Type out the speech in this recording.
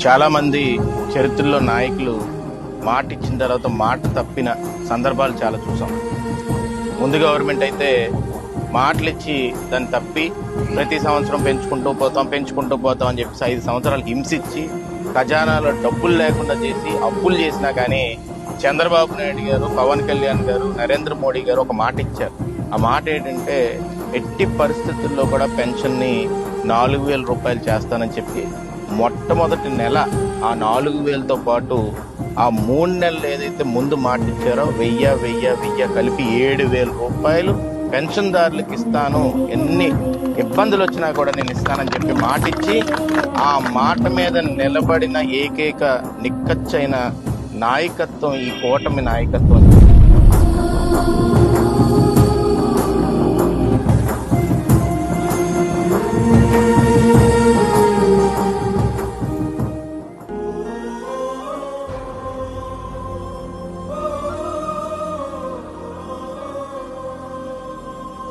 చాలామంది చరిత్రలో నాయకులు మాట ఇచ్చిన తర్వాత మాట తప్పిన సందర్భాలు చాలా చూసాం. ముందు గవర్నమెంట్ అయితే మాటలు ఇచ్చి దాన్ని తప్పి ప్రతి సంవత్సరం పెంచుకుంటూ పోతాం అని చెప్పి 5 సంవత్సరాలు హింసించి ఖజానాలో డబ్బులు లేకుండా చేసి అప్పులు చేసినా కానీ చంద్రబాబు నాయుడు గారు, పవన్ కళ్యాణ్ గారు, నరేంద్ర మోడీ గారు ఒక మాట ఇచ్చారు. ఆ మాట ఏంటంటే ఎట్టి పరిస్థితుల్లో కూడా పెన్షన్ని 4,000 రూపాయలు చేస్తానని చెప్పి మొట్టమొదటి నెల ఆ 4,000తో పాటు ఆ 3 నెలలు ఏదైతే ముందు మాట ఇచ్చారో 1000 కలిపి 7,000 రూపాయలు పెన్షన్దారులకు ఇస్తాను, ఎన్ని ఇబ్బందులు వచ్చినా కూడా నేను ఇస్తానని చెప్పి మాట ఇచ్చి ఆ మాట మీద నిలబడిన ఏకైక నిక్కచ్చైన నాయకత్వం ఈ కూటమి నాయకత్వం.